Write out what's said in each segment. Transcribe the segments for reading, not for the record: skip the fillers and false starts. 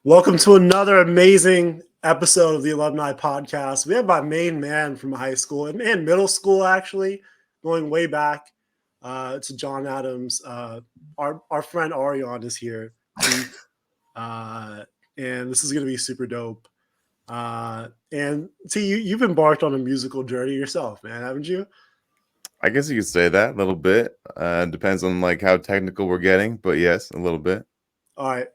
Welcome to another amazing episode of the Alumni Podcast. We have my main man from high school and middle school, actually, going way back to John Adams. Our friend Aryan is here, and this is going to be super dope. And see, you've embarked on a musical journey yourself, man, haven't you? I guess you could say that a little bit. Depends on like how technical we're getting, but yes, a little bit. All right.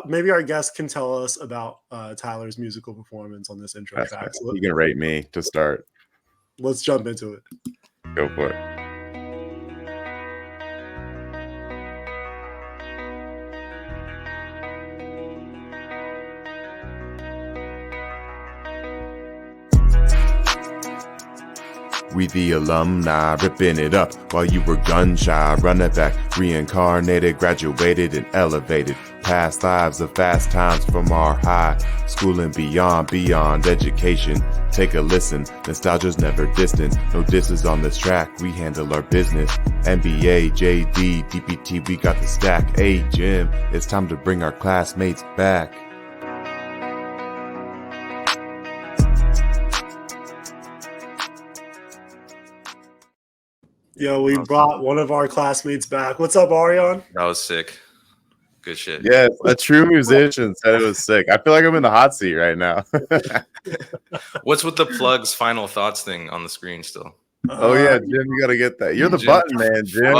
Maybe our guest can tell us about Tyler's musical performance on this intro track. So you can rate me to start. Let's jump into it. Go for it. We the alumni, ripping it up while you were gun shy. Run it back, reincarnated, graduated and elevated. Past lives of fast times from our high school and beyond education. Take a listen, nostalgia's never distant. No disses on this track, we handle our business. NBA, JD, DPT, we got the stack. Hey Jim, it's time to bring our classmates back. Yo, we brought one of our classmates back. What's up, Aryan? That was sick. Good shit. Yes, a true musician said it was sick. I feel like I'm in the hot seat right now. What's with the plugs final thoughts thing on the screen still? Oh yeah, Jim, you gotta get that. You're the Jim, button man, Jim.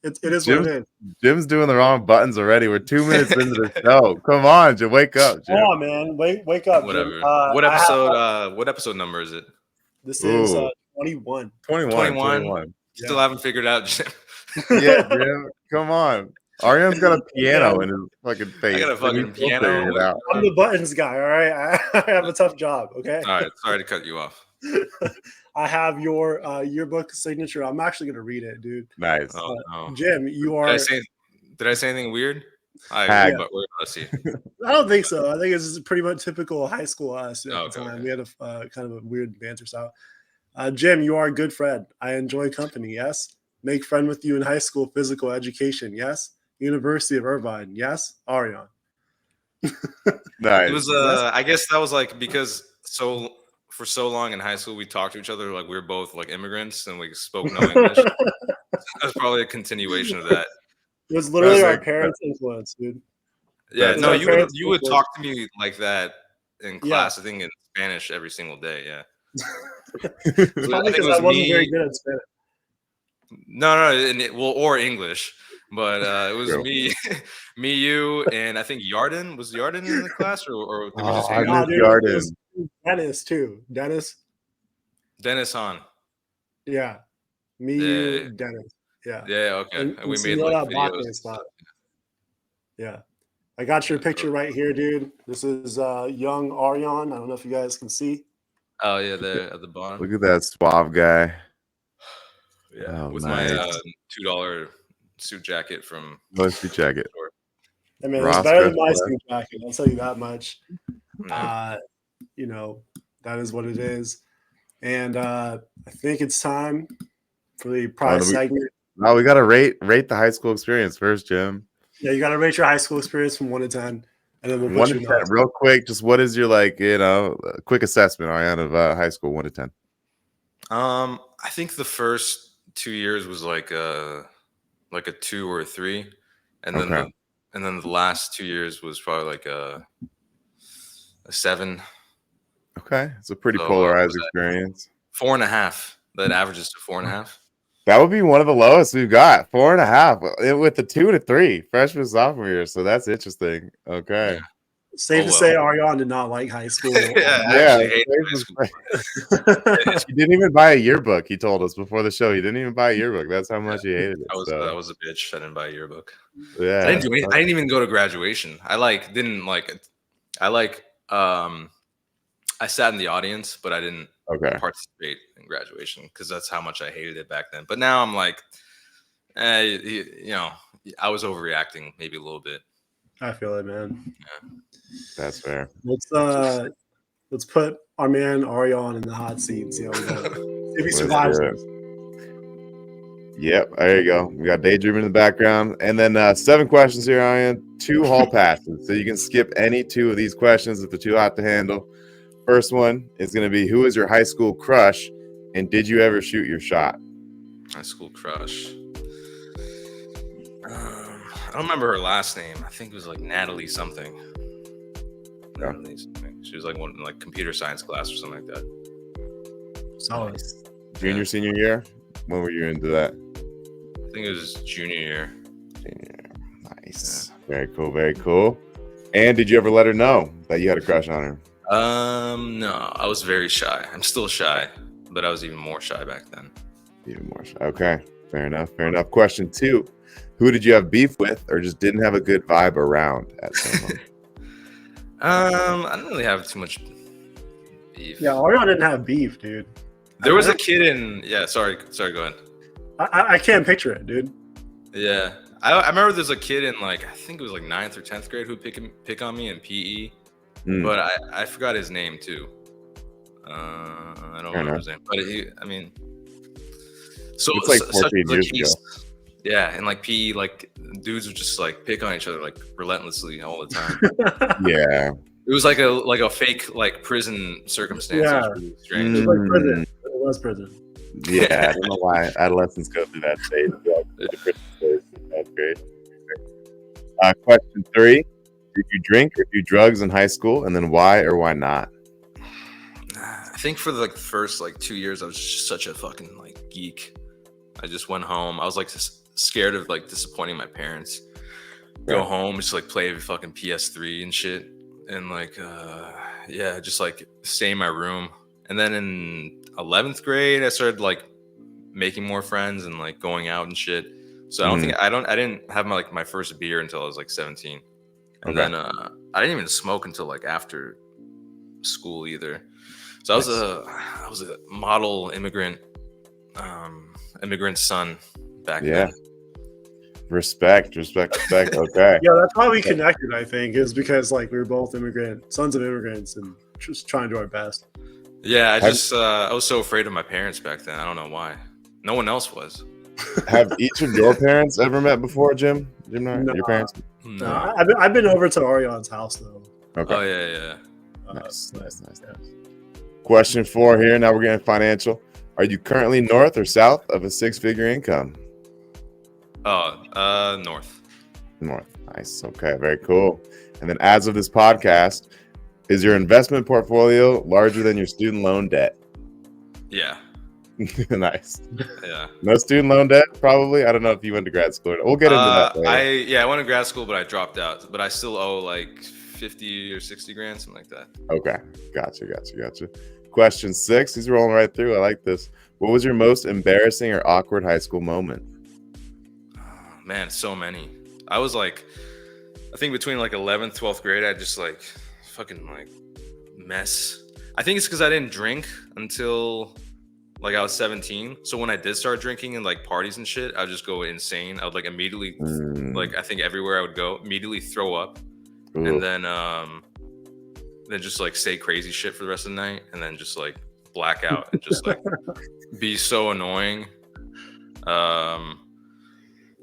It is what it is. Jim's doing the wrong buttons already. We're 2 minutes into the show. Come on, Jim, wake up, Jim. Come on, man, wake up. Whatever. Jim. What episode number is it? This is 21. 21. Still haven't figured out, Jim. Yeah, Jim. Come on. Aryan's got a piano in his fucking face. I got a fucking piano. I'm the buttons guy, all right? I have a tough job, okay? All right, sorry to cut you off. I have your yearbook signature. I'm actually going to read it, dude. Nice. Oh, no. Jim, you are... Did I say anything weird? But let's see. I don't think so. I think it's pretty much typical high school us at the time. Okay. We had a kind of a weird banter style. Jim, you are a good friend. I enjoy company, yes? Make friend with you in high school physical education, yes? University of Irvine, yes? Aryan. Nice. It was I guess that was like because for so long in high school we talked to each other like we were both like immigrants and we spoke no English. That's probably a continuation of that. It was literally our parents' influence, dude. Yeah, no, you would talk to me like that in class, I think in Spanish every single day, yeah. Probably because I wasn't very good at Spanish. No, or English, but it was me, you, and I think Yarden. Was Yarden in the class, or did we just hang out? Yarden. Dennis too. Dennis Hahn. Yeah, you, Dennis. Yeah. Yeah. Okay. And we made like videos. Yeah. I got your picture right here, dude. This is young Aryan. I don't know if you guys can see. Oh yeah, there at the bottom. Look at that suave guy. Yeah, with my $2 suit jacket from. Suit jacket. I mean, it's better than my suit jacket. I'll tell you that much. No. That is what it is. And I think it's time for the prize segment. No, we gotta rate the high school experience first, Jim. Yeah, you gotta rate your high school experience from 1 to 10, and then we'll put 1 to 10, real quick. Just what is your quick assessment, Aryan, of high school 1 to 10? I think the first 2 years was like a 2 or a 3, and then the last 2 years was probably like a 7. Okay, it's a pretty polarized experience. 4.5. That averages to 4.5. That would be one of the lowest we've got. 4.5 with the 2 to 3 freshman sophomore year. So that's interesting. Okay. Yeah. Safe to say Aryan did not like high school. Yeah. He didn't even buy a yearbook. He told us before the show. He didn't even buy a yearbook. That's how much he hated it. I was a bitch. I didn't buy a yearbook. Yeah. I didn't do anything. I didn't even go to graduation. I sat in the audience, but I didn't participate in graduation because that's how much I hated it back then. But now I'm like, I was overreacting maybe a little bit. I feel it, man. Yeah. That's fair. Let's put our man Aryan in the hot seat and see how we go. If he survives this. Yep, there you go. We got daydreaming in the background. And then 7 questions here, Aryan. 2 hall passes. So you can skip any 2 of these questions if they're too hot to handle. First one is going to be, who is your high school crush? And did you ever shoot your shot? High school crush. I don't remember her last name. I think it was like Natalie something. Yeah. Natalie something. She was like one like computer science class or something like that. Solid. Junior, senior year? When were you into that? I think it was junior year. Nice. Yeah. Very cool. Very cool. And did you ever let her know that you had a crush on her? No, I was very shy. I'm still shy, but I was even more shy back then. Even more shy. Okay. Fair enough. Fair enough. Question 2. Who did you have beef with or just didn't have a good vibe around at some point? I didn't really have too much beef. Yeah, Aryan didn't have beef, dude. There was a kid in. Yeah, sorry, go ahead. I can't picture it, dude. Yeah, I remember there's a kid in like I think it was like 9th or 10th grade who'd pick on me in PE, but I forgot his name too. I don't remember his name, but so it's like 14 years ago. Yeah, and like PE, like dudes would just like pick on each other like relentlessly all the time. Yeah, it was like a fake like prison circumstance. Yeah, it was really strange. It was like prison. It was prison. Yeah, I don't know why adolescents go through that stage. That's great. Question 3: did you drink or do drugs in high school, and then why or why not? I think for the first like 2 years, I was just such a fucking like geek. I just went home. I was like scared of like disappointing my parents. Go home, just like play fucking PS3 and shit, and like just like stay in my room. And then in 11th grade, I started like making more friends and like going out and shit. So I didn't have my first beer until I was like 17, and then I didn't even smoke until like after school either. So I was a model immigrant son back then. Respect. Okay. Yeah, that's how we connected, I think, is because like we were both sons of immigrants and just trying to do our best. Yeah, I was so afraid of my parents back then. I don't know why. No one else was. Have each of your parents ever met before, Jim? No. Your parents? No, I've been over to Aryan's house though. Okay. Oh yeah. Nice. Question 4 here. Now we're getting financial. Are you currently north or south of a 6-figure income? North. North. Nice. Okay. Very cool. And then as of this podcast, is your investment portfolio larger than your student loan debt? Yeah. Nice. Yeah. No student loan debt, probably. I don't know if you went to grad school. We'll get into that later. I went to grad school, but I dropped out. But I still owe like 50 or 60 grand, something like that. Okay. Gotcha. Question 6. He's rolling right through. I like this. What was your most embarrassing or awkward high school moment? Man, so many. I was like, I think between like 11th, 12th grade, I just like fucking like mess. I think it's because I didn't drink until like I was 17. So when I did start drinking and like parties and shit, I'd just go insane. I would like immediately, like I think everywhere I would go, immediately throw up. Ooh. And then just like say crazy shit for the rest of the night, and then just like black out and just like be so annoying. I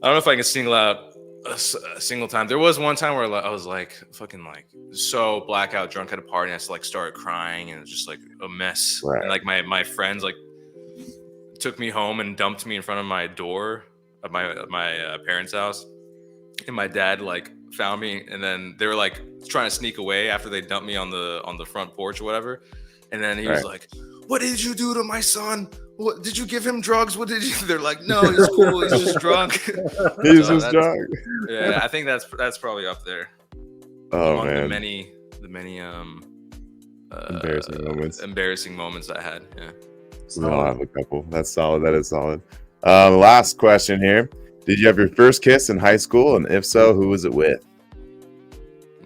don't know if I can single out a single time. There was one time where I was like fucking like so blackout drunk at a party, and I just like started crying, and it was just like a mess. Right. And like my friends like took me home and dumped me in front of my door of my parents' house, and my dad like found me, and then they were like trying to sneak away after they dumped me on the front porch or whatever. And then he was like, "What did you do to my son? What did you give him drugs? What did you?" They're like, "No, he's cool. He's just drunk." He's just drunk. Yeah, I think that's probably up there. Oh man, the many embarrassing moments I had. Yeah, I'll have a couple. That's solid. That is solid. Last question here. Did you have your first kiss in high school, and if so, who was it with?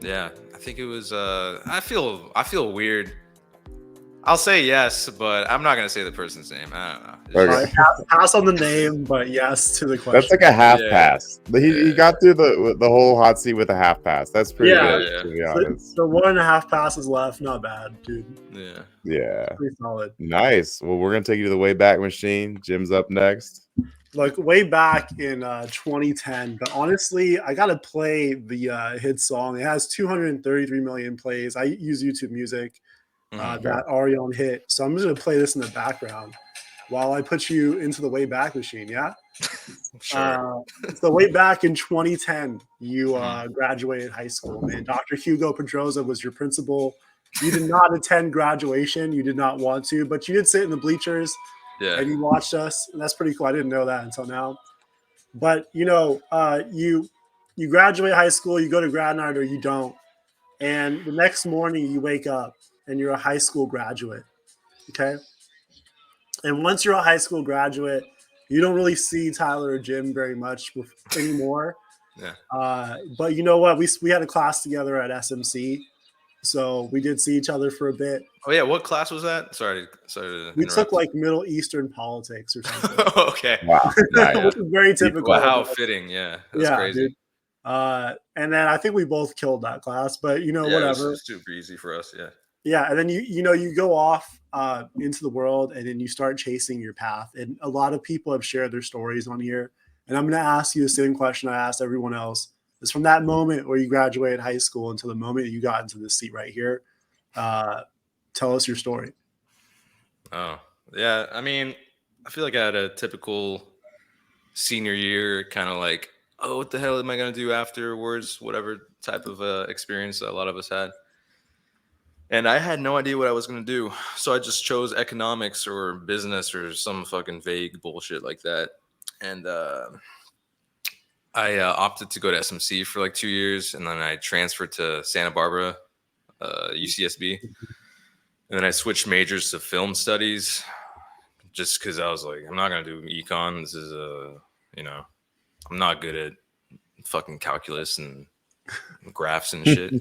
Yeah, I think it was. I feel weird. I'll say yes, but I'm not gonna say the person's name. I don't know. Okay. Pass on the name, but yes to the question. That's like a half pass. He got through the whole hot seat with a half pass. That's pretty good. Yeah. To be honest. So 1.5 passes left. Not bad, dude. Yeah. Pretty solid. Nice. Well, we're gonna take you to the Wayback Machine. Jim's up next. like way back in 2010. But honestly, I gotta play the hit song. It has 233 million plays. I use YouTube Music. That Aryan hit. So I'm just gonna play this in the background while I put you into the way back machine. Yeah. Sure. So way back in 2010, you graduated high school, man. Dr. Hugo Pedroza was your principal. You did not attend graduation. You did not want to, but you did sit in the bleachers and you watched us. And that's pretty cool. I didn't know that until now. But you know, you graduate high school, you go to grad night or you don't. And the next morning you wake up and you're a high school graduate. Okay. And once you're a high school graduate, you don't really see Tyler or Jim very much anymore. But you know what? We had a class together at SMC. So we did see each other for a bit. Oh yeah, what class was that? Sorry we took like Middle Eastern politics or something. Okay. Wow. Which is very typical. Well, how fitting, yeah. That's crazy. Dude. And then I think we both killed that class, but you know, whatever. It's super easy for us, yeah. Yeah, and then you go off into the world and then you start chasing your path. And a lot of people have shared their stories on here. And I'm gonna ask you the same question I asked everyone else. Is from that moment where you graduated high school until the moment you got into this seat right here. Tell us your story. Oh, yeah. I mean, I feel like I had a typical senior year kind of like, oh, what the hell am I going to do afterwards? Whatever type of experience that a lot of us had. And I had no idea what I was going to do. So I just chose economics or business or some fucking vague bullshit like that. And I opted to go to SMC for like 2 years, and then I transferred to Santa Barbara, UCSB, and then I switched majors to film studies, just because I was like, I'm not gonna do econ. This is I'm not good at fucking calculus and graphs and shit.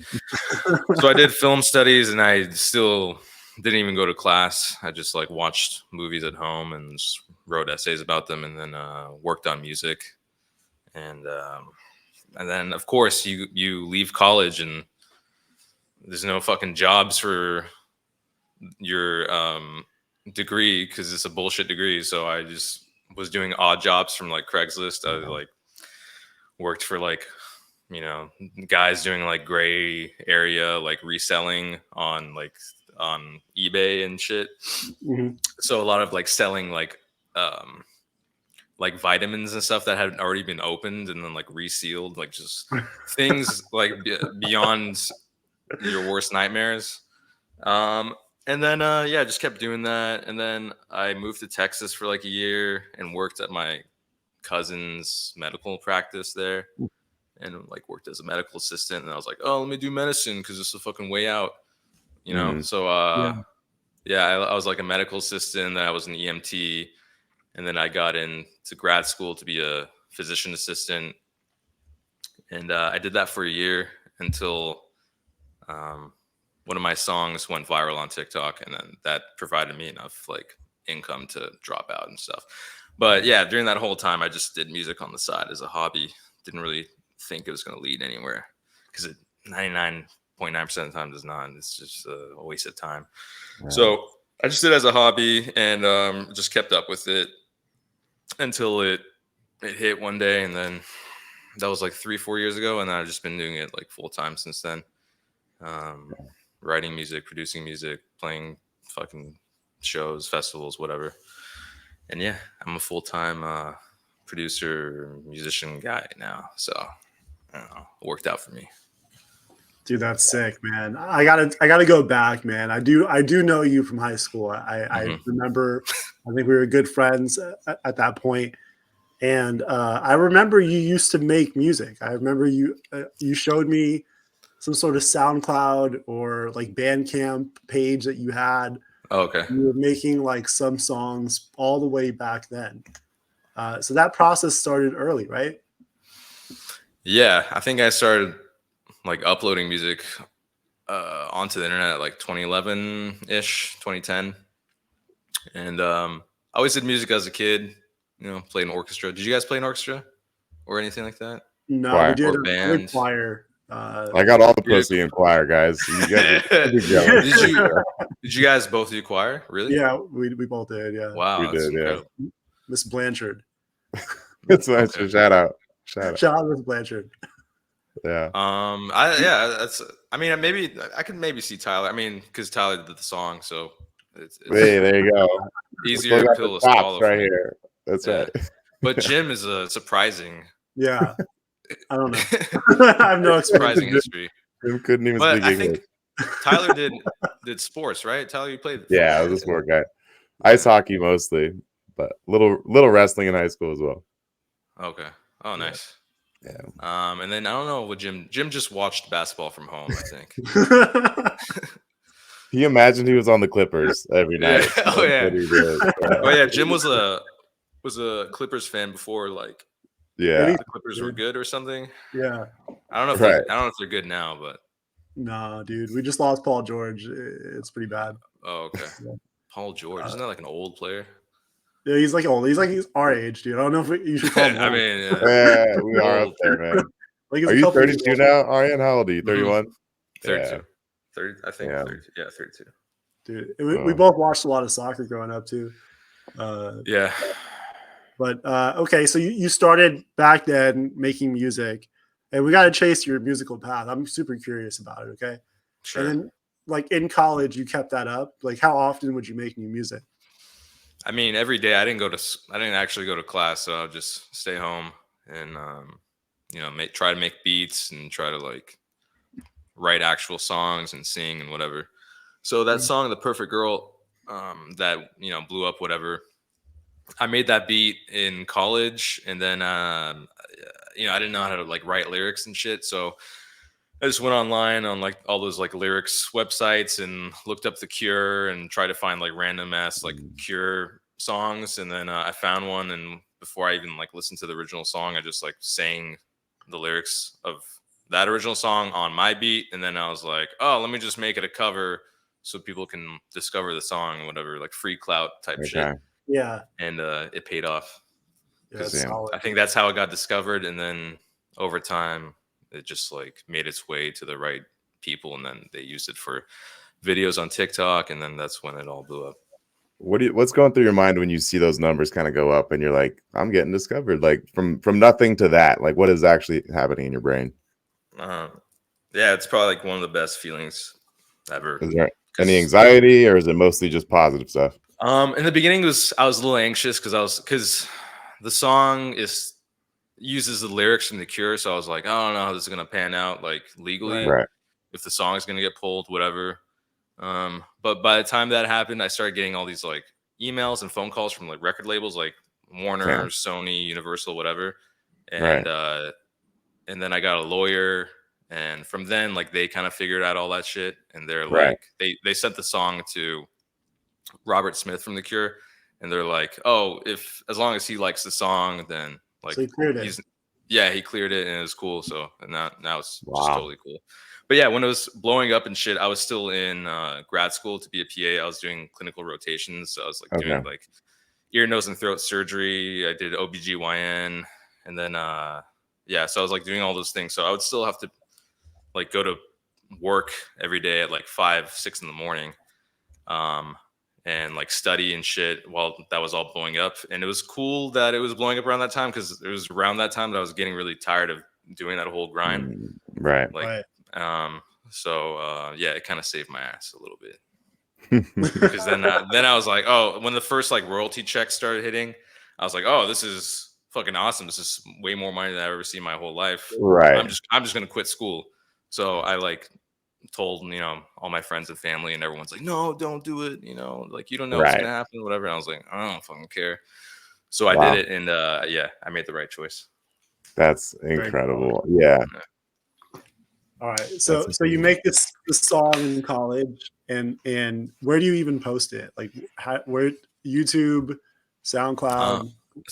So I did film studies, and I still didn't even go to class. I just like watched movies at home and just wrote essays about them, and then worked on music. And then of course you leave college and there's no fucking jobs for your degree because it's a bullshit degree. So I just was doing odd jobs from like Craigslist. I like worked for like, you know, guys doing like gray area, like reselling on eBay and shit. Mm-hmm. So a lot of like selling like vitamins and stuff that had already been opened and then like resealed, like just things like beyond your worst nightmares. And then just kept doing that. And then I moved to Texas for like a year and worked at my cousin's medical practice there, and like worked as a medical assistant. And I was like, oh, let me do medicine because it's the fucking way out, you know. So I was like a medical assistant. Then I was an EMT. And then I got into grad school to be a physician assistant. And I did that for a year until one of my songs went viral on TikTok. And then that provided me enough like income to drop out and stuff. But yeah, during that whole time, I just did music on the side as a hobby. Didn't really think it was going to lead anywhere because it 99.9% of the time does not. It's just a waste of time. Yeah. So I just did it as a hobby and just kept up with it until it hit one day, and then that was like 3-4 years ago, and I've just been doing it like full time since then. Writing music, producing music, playing fucking shows, festivals, whatever. And yeah, I'm a full-time producer, musician guy now. So I don't know, it worked out for me. Dude, that's sick, man. I gotta go back, man. I do know you from high school. I remember. I think we were good friends at that point, and I remember you used to make music. I remember you showed me some sort of SoundCloud or like Bandcamp page that you had. Oh, okay. You were making like some songs all the way back then. So that process started early, right? Yeah, I think I started like uploading music onto the internet like 2011-ish, 2010. And I always did music as a kid, you know, played in orchestra. Did you guys play in orchestra or anything like that? No, choir. We did a band. Choir. I got all the pussy in choir, guys. You guys did you guys both do choir? Really? Yeah, we both did. Yeah. Wow. We did, yeah. Miss Blanchard. It's my Okay. shout out. Shout out. Shout out to Blanchard. Yeah. I mean, maybe I could maybe see Tyler. I mean, because Tyler did the song, so it's Hey, there you go. easier Still got pill the to chops swallow for right me. here. That's Yeah. right. But Jim is a surprising, Yeah. I don't know. I have no experience. surprising history. Jim couldn't even But speak I English. think Tyler did sports, right? Tyler, you played. Yeah, I was a sport guy. Ice hockey mostly, but little wrestling in high school as well. Okay. Oh, nice. Yeah. And then I don't know what Jim just watched basketball from home, I think. He imagined he was on the Clippers every Yeah. night. Oh, That's yeah. what he did. Oh yeah, Jim was a Clippers fan before like Yeah. the Clippers were good or something. Yeah. I don't know if Right. I don't know if they're good now, but No, dude. We just lost Paul George. It's pretty bad. oh okay. Yeah. Paul George, isn't that like an old player? Yeah, he's like old. He's our age, dude. I don't know if you should call him I old. mean, Yeah, we are up Old. there, man. Like, he's Are a you couple years 32 old. now, Aryan? How old are you? Mhm. 31? 32. Yeah. 30, I think. Yeah. 32. Yeah, 32. Dude, we both watched a lot of soccer growing up too. Yeah. But okay, so you started back then making music, and we got to chase your musical path. I'm super curious about it. Okay, Sure. and then like in college, you kept that up. Like, how often would you make new music? I mean, every day I didn't actually go to class, so I'll just stay home and try to make beats and try to like write actual songs and sing and whatever. So that song, "The Perfect Girl," that blew up, whatever. I made that beat in college, and then I didn't know how to like write lyrics and shit, so I just went online on like all those like lyrics websites and looked up The Cure and tried to find like random ass like Cure songs, and then I found one, and before I even like listened to the original song, I just like sang the lyrics of that original song on my beat, and then I was like, oh, let me just make it a cover so people can discover the song and whatever, like free clout type shit. Okay. Yeah, And it paid off. yeah, that's Yeah. solid. I think that's how it got discovered, and then over time it just like made its way to the right people, and then they used it for videos on TikTok, and then that's when it all blew up. What's going through your mind when you see those numbers kind of go up and you're like, I'm getting discovered? Like from nothing to that, like what is actually happening in your brain? Yeah, it's probably like one of the best feelings ever. Is there any anxiety, or is it mostly just positive stuff? In the beginning I was a little anxious because the song uses the lyrics from The Cure, so I was like, I don't know how this is gonna pan out like legally, Right. if the song is gonna get pulled, whatever. But by the time that happened, I started getting all these like emails and phone calls from like record labels like Warner, Yeah. Sony, Universal, whatever. And and then I got a lawyer, and from then like they kind of figured out all that shit, and they're Right. like they sent the song to Robert Smith from The Cure, and they're like, oh, as long as he likes the song, then like So he cleared it. he cleared it, and it was cool. So and now it's just Wow. totally cool. But yeah, when it was blowing up and shit, I was still in grad school to be a PA. I was doing clinical rotations. So I was like doing like ear, nose, and throat surgery. I did OBGYN, and then so I was like doing all those things. So I would still have to like go to work every day at like 5, 6 in the morning, and like study and shit while that was all blowing up. And it was cool that it was blowing up around that time, because it was around that time that I was getting really tired of doing that whole grind. Right. Like, Right. it kind of saved my ass a little bit. Because then I was like, oh, when the first like royalty checks started hitting, I was like, oh, this is fucking awesome. This is way more money than I've ever seen in my whole life. Right. I'm just gonna quit school. So I like told all my friends and family, and everyone's like, no, don't do it. Like you don't know what's gonna happen, whatever. And I was like, I don't fucking care. So I did it, and I made the right choice. That's incredible. Yeah. All right, so you make this song in college, and where do you even post it? Like, where? YouTube, SoundCloud?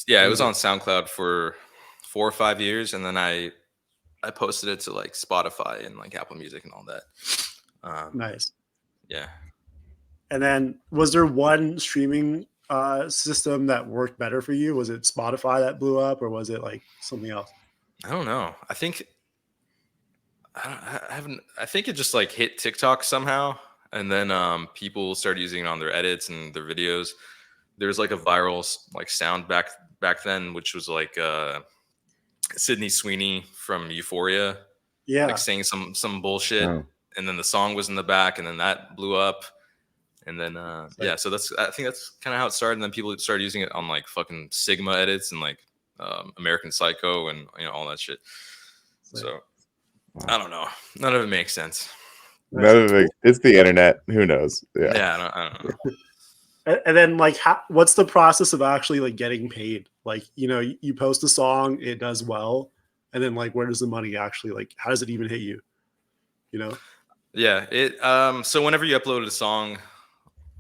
Yeah, it was on SoundCloud for 4 or 5 years, and then I posted it to like Spotify and like Apple Music and all that. Nice. Yeah. And then, was there one streaming system that worked better for you? Was it Spotify that blew up, or was it like something else? I don't know. I think I think it just like hit TikTok somehow, and then people started using it on their edits and their videos. there's like a viral like sound back then, which was like Sydney Sweeney from Euphoria, like saying some bullshit, and then the song was in the back, and then that blew up, and then yeah, so I think that's kind of how it started, and then people started using it on like fucking Sigma edits and like American Psycho and all that shit. So I don't know, none of it makes sense. It's the internet. Who knows? Yeah, I don't know. And then like, what's the process of actually like getting paid? Like, you post a song, it does well, and then like, where does the money actually, like, how does it even hit you? Yeah, it so whenever you upload a song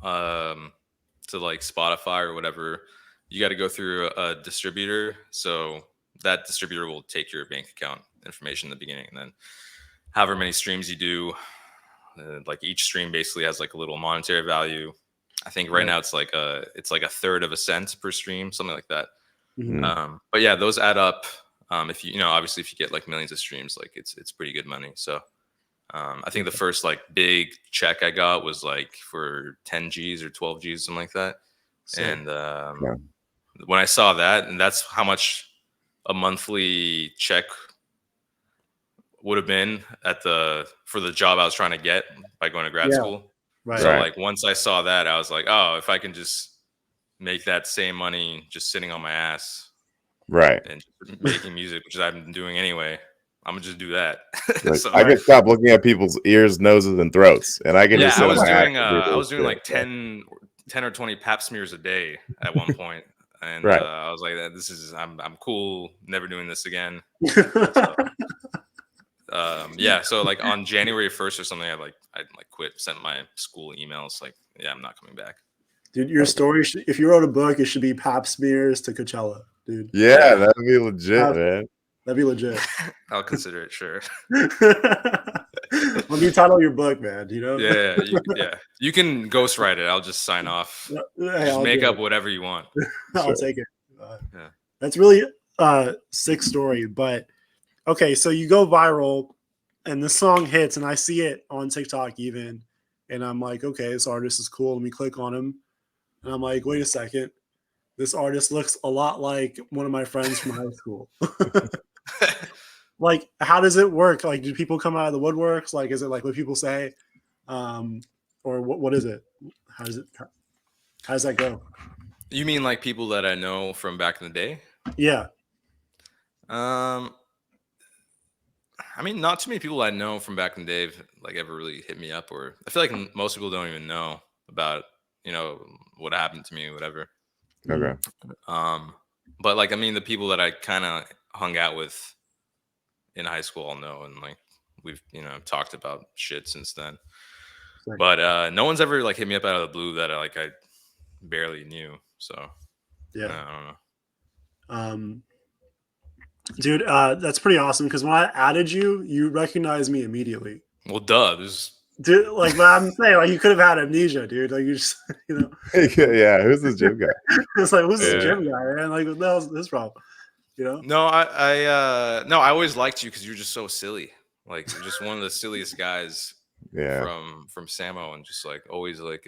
to like Spotify or whatever, you got to go through a distributor. So that distributor will take your bank account information in the beginning, and then however many streams you do, like each stream basically has like a little monetary value. I think right now it's like a third of a cent per stream, something like that. Mm-hmm. But yeah, those add up. If you obviously if you get like millions of streams, like it's pretty good money. So I think the first like big check I got was like for 10 G's or 12 G's, something like that. And when I saw that, and that's how much a monthly check would have been for the job I was trying to get by going to grad school. Right. So like once I saw that, I was like, oh, if I can just make that same money just sitting on my ass, and making music, which I've been doing anyway, I'm gonna just do that. Like, so, I could stop looking at people's ears, noses, and throats, and I can just. I was doing like 10 or 20 pap smears a day at one point, and I was like, I'm cool, never doing this again. So like on January 1st or something, I quit, sent my school emails like, yeah, I'm not coming back. Dude, your story, if you wrote a book, it should be pap smears to Coachella, dude. Yeah, that'd be legit, man. That'd be legit. I'll consider it, sure. When you title your book, man, Yeah, you can ghostwrite it. I'll just sign off. Just make up whatever you want. I'll take it. That's really sick story, but okay, so you go viral and the song hits, and I see it on TikTok even, and I'm like, okay, this artist is cool. Let me click on him. And I'm like, wait a second. This artist looks a lot like one of my friends from high school. Like, how does it work? Like, do people come out of the woodworks? Like, is it like what people say? Or what is it? How does that go? You mean like people that I know from back in the day? Yeah. I mean, not too many people I know from back in the day have, like, ever really hit me up, or I feel like most people don't even know about, what happened to me or whatever. Okay. But like, I mean, the people that I kind of hung out with in high school all know, and like we've, talked about shit since then. Right. But no one's ever like hit me up out of the blue that I barely knew. So yeah, I don't know. Dude, that's pretty awesome, because when I added you, you recognized me immediately. Well, duh. Dude, like, but I'm saying, like, you could have had amnesia, dude. Like, you just, Yeah, who's this gym guy? It's like, who's this gym guy, man? Like, what the hell's this problem? No, I always liked you because you're just so silly. Like, you're just one of the silliest guys. Yeah. From Samo, and just like always like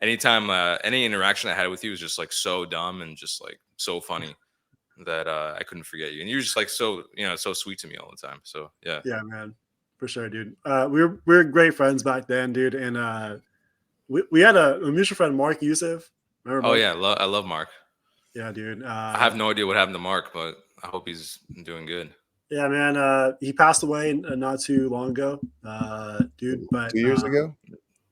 anytime any interaction I had with you was just like so dumb and just like so funny that I couldn't forget you. And you're just like so so sweet to me all the time. So yeah. Yeah, man, for sure, dude. We were great friends back then, dude. And we had a mutual friend, Mark Youssef. Remember Mark? Oh yeah, I love Mark. Yeah, dude. I have no idea what happened to Mark, but I hope he's doing good. Yeah, man. He passed away not too long ago, dude. But 2 years ago?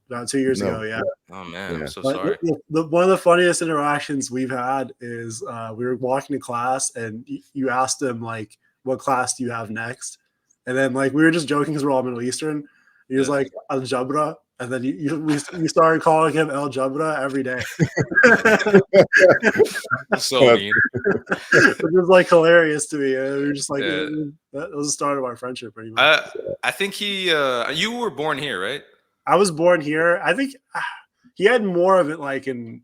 About 2 years ago, yeah. Oh man, I'm so sorry. One of the funniest interactions we've had is we were walking to class, and you asked him like, "What class do you have next?" And then like we were just joking because we're all Middle Eastern. He was like Al Jabra, and then we started calling him El Jabra every day. So mean. It was like hilarious to me. And we were just like, that was the start of our friendship, pretty much. I think you were born here, right? I was born here. I think he had more of it like in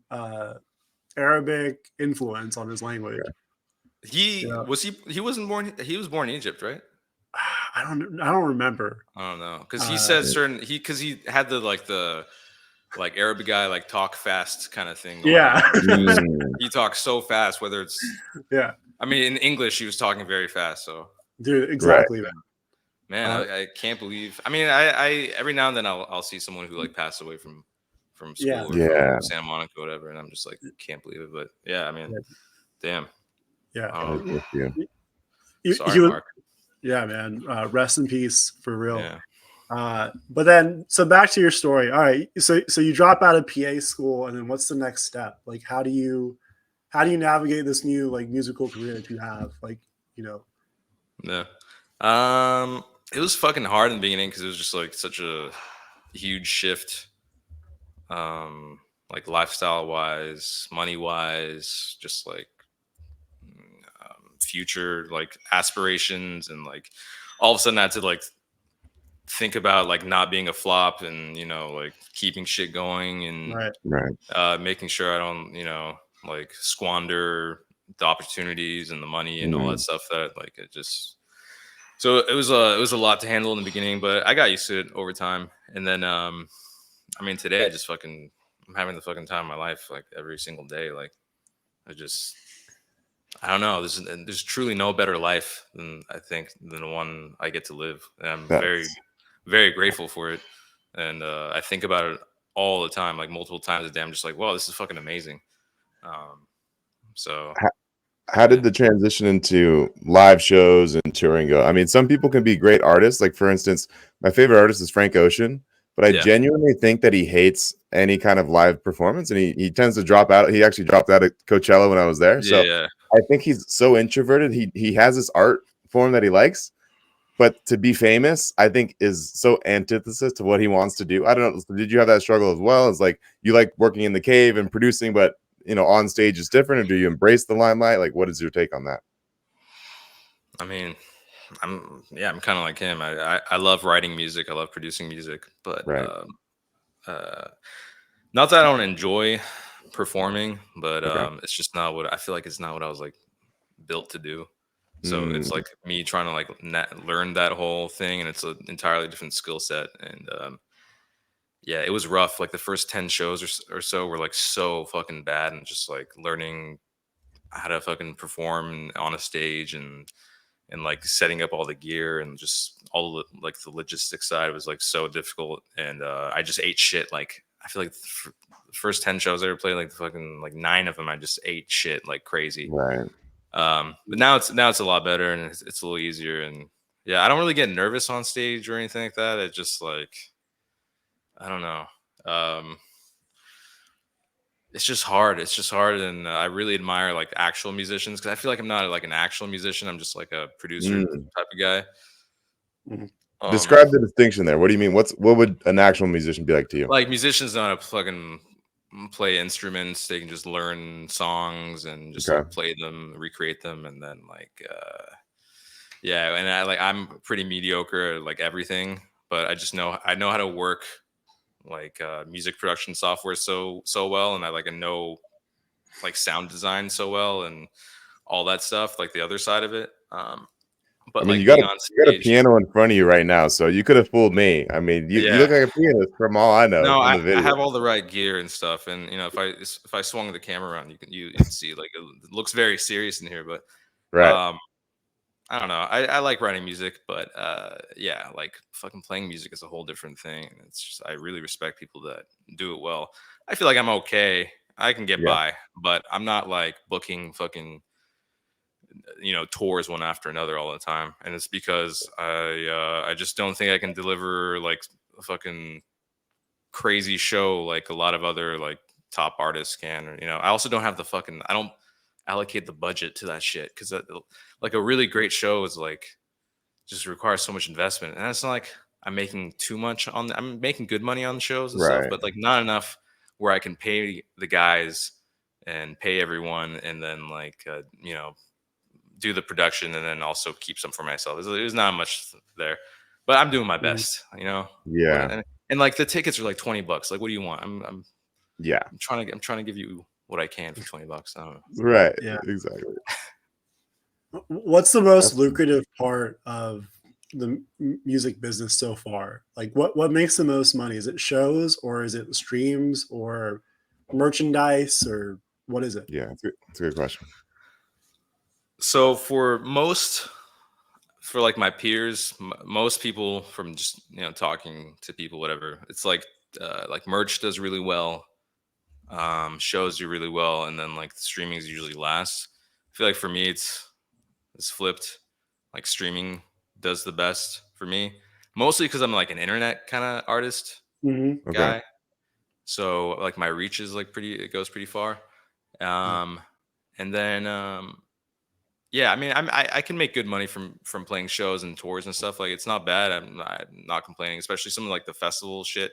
Arabic influence on his language. He wasn't born. He was born in Egypt, right? I don't remember. I don't know, because he said he had the like Arab guy, like talk fast kind of thing. Yeah. He talks so fast, whether it's Yeah. I mean, in English, he was talking very fast. So, Dude, exactly. Right. man, I can't believe. I mean, I every now and then I'll see someone who like passed away from school Yeah. or from Santa Monica, or whatever, and I'm just like, can't believe it. But yeah, I mean, damn. Yeah. Sorry, Mark. Yeah, man. Rest in peace, for real. Yeah. But then, so back to your story. All right. So you drop out of PA school, and then what's the next step? Like, how do you navigate this new like musical career that you have? Like, you know. Yeah. It was fucking hard in the beginning because it was just like such a huge shift. Like lifestyle wise, money wise, just like future like aspirations, and like all of a sudden I had to like think about like not being a flop, and like keeping shit going, and making sure I don't like squander the opportunities and the money and all that stuff that like it just. So it was a lot to handle in the beginning, but I got used to it over time. And then I mean today I'm having the fucking time of my life, like every single day. Like I don't know. There's truly no better life than the one I get to live. And I'm very, very grateful for it. And I think about it all the time, like multiple times a day. I'm just like, wow, this is fucking amazing. So how did the transition into live shows and touring go? I mean, some people can be great artists. Like, for instance, my favorite artist is Frank Ocean, but I genuinely think that he hates any kind of live performance, and he tends to drop out. He actually dropped out at Coachella when I was there. So I think he's so introverted. He has this art form that he likes, but to be famous, I think is so antithesis to what he wants to do. I don't know. Did you have that struggle as well? It's like you like working in the cave and producing, but on stage is different, or do you embrace the limelight? Like, what is your take on that? I mean, I'm kind of like him. I love writing music. I love producing music, but not that I don't enjoy performing, but it's just not what I feel like. It's not what I was like built to do. So it's like me trying to like learn that whole thing, and it's an entirely different skill set. And yeah, it was rough. Like the first 10 shows or so were like so fucking bad, and just like learning how to fucking perform on a stage, and like setting up all the gear, and just all the like the logistics side was like so difficult. And I just ate shit. Like I feel like the first 10 shows I ever played, like the fucking like 9 of them, I just ate shit like crazy. Right. But now it's a lot better, and it's a little easier. And yeah, I don't really get nervous on stage or anything like that. It's just like, I don't know. It's just hard. And I really admire like actual musicians, because I feel like I'm not like an actual musician. I'm just like a producer type of guy. Describe the distinction there. What do you mean? What would an actual musician be like to you? Like musicians know how to fucking play instruments. They can just learn songs and just like, play them, recreate them, and then like and I'm pretty mediocre at like everything, but I know how to work like music production software so well, and I know like sound design so well, and all that stuff, like the other side of it. But I mean, you got a piano in front of you right now, so you could have fooled me. I mean, you look like a pianist from all I know. No, from the video. I have all the right gear and stuff, and if I swung the camera around, you can see like it looks very serious in here. But I don't know. I like writing music, but like fucking playing music is a whole different thing. It's just I really respect people that do it well. I feel like I'm okay. I can get by, but I'm not like booking fucking tours one after another all the time, and it's because I just don't think I can deliver like a fucking crazy show like a lot of other like top artists can. Or, I also don't have I don't allocate the budget to that shit, because like a really great show is like just requires so much investment, and it's not like I'm making too much I'm making good money on shows and stuff, but like not enough where I can pay the guys and pay everyone, and then like do the production, and then also keep some for myself. There's not much there, but I'm doing my best, and like the tickets are like $20. Like, what do you want? I'm trying to give you what I can for $20. I don't know. Right. Yeah. Exactly. What's the most lucrative part of the music business so far? Like, what makes the most money? Is it shows, or is it streams, or merchandise, or what is it? Yeah, that's a good question. So for like my peers, most people, from just talking to people, whatever, it's like merch does really well, shows do really well, and then like the streaming is usually last. I feel like for me it's flipped. Like streaming does the best for me, mostly because I'm like an internet kind of artist Mm-hmm. Okay. guy. So like my reach is like it goes pretty far. And then yeah, I mean I can make good money from playing shows and tours and stuff. Like it's not bad. I'm not complaining, especially some of like the festival shit.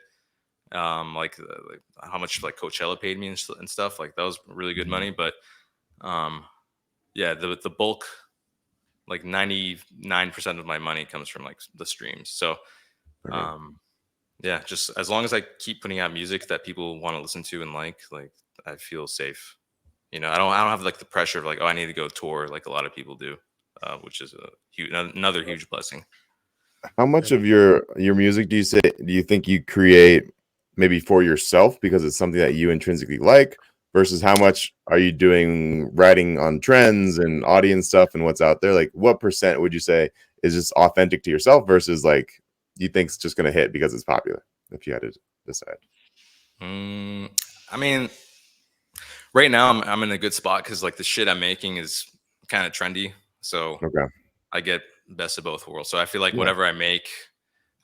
Like how much like Coachella paid me and stuff. Like that was really good money. But yeah, the bulk, like 99% of my money comes from like the streams. So yeah, just as long as I keep putting out music that people want to listen to and like I feel safe. I don't have like the pressure of like, oh, I need to go tour like a lot of people do, which is another huge blessing. How much of your music do you think you create maybe for yourself because it's something that you intrinsically like, versus how much are you doing writing on trends and audience stuff and what's out there? Like what percent would you say is just authentic to yourself versus like you think it's just going to hit because it's popular, if you had to decide? I mean, right now I'm in a good spot because like the shit I'm making is kind of trendy. So Okay. I get best of both worlds. So I feel like whatever I make,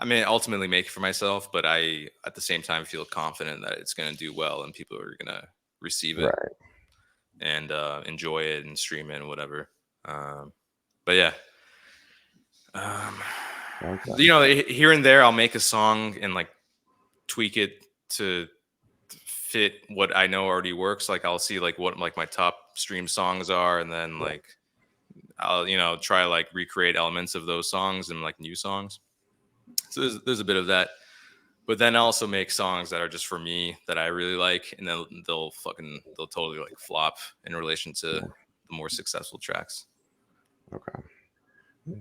I mean, ultimately make it for myself, but I at the same time feel confident that it's going to do well and people are going to receive it and enjoy it and stream it and whatever. But yeah, here and there I'll make a song and like tweak it to fit what I know already works. Like I'll see like what like my top stream songs are, and then like I'll try like recreate elements of those songs and like new songs. So there's a bit of that. But then I also make songs that are just for me that I really like, and then they'll totally like flop in relation to the more successful tracks. Okay.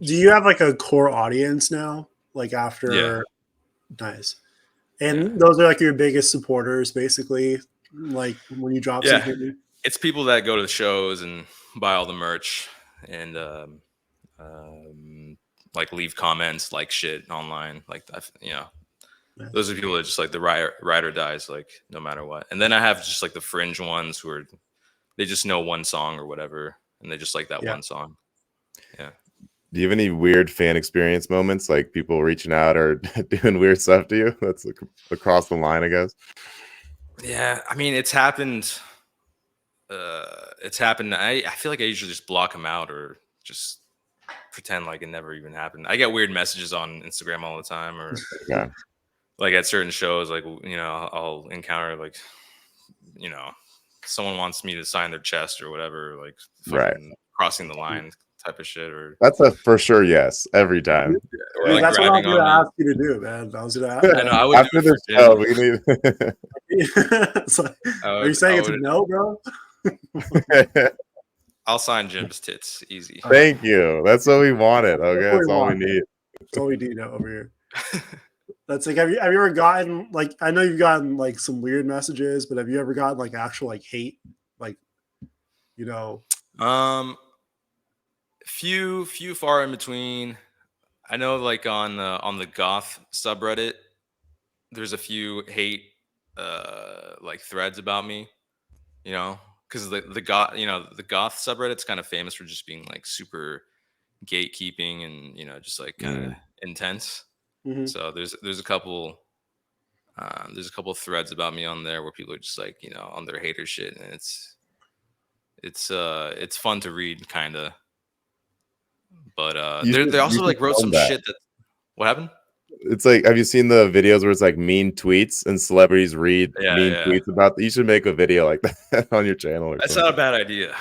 Do you have like a core audience now? Like after, yeah. Nice. And those are like your biggest supporters, basically. Like when you drop something. It's people that go to the shows and buy all the merch and like leave comments, like shit online, like that. Those are people that just like the ride or dies, like no matter what. And then I have just like the fringe ones who they just know one song or whatever, and they just like that one song. Yeah. Do you have any weird fan experience moments, like people reaching out or doing weird stuff to you? That's like across the line, I guess. Yeah, I mean, it's happened. It's happened. I feel like I usually just block them out or just pretend like it never even happened. I get weird messages on Instagram all the time, or like at certain shows, like I'll encounter like someone wants me to sign their chest or whatever, like crossing the line type of shit. Or that's a for sure yes every time. Or like that's what I was going to ask you to do, man. I was going to ask. I would after this show, we need. Are you saying it's a no, bro? I'll sign Jim's tits, easy. Thank you. That's what we wanted. Okay, that's all we need. That's all we need over here. That's like, have you ever gotten like, I know you've gotten like some weird messages, but have you ever gotten like actual like hate, like few far in between. I know like on the goth subreddit, there's a few hate like threads about me, because the goth the goth subreddit's kind of famous for just being like super gatekeeping and just like kind of intense. So there's a couple threads about me on there where people are just like on their hater shit, and it's fun to read, kind of. But they also like wrote some shit that. What happened? It's like, have you seen the videos where it's like mean tweets and celebrities read mean tweets about? You should make a video like that on your channel. That's not a bad idea.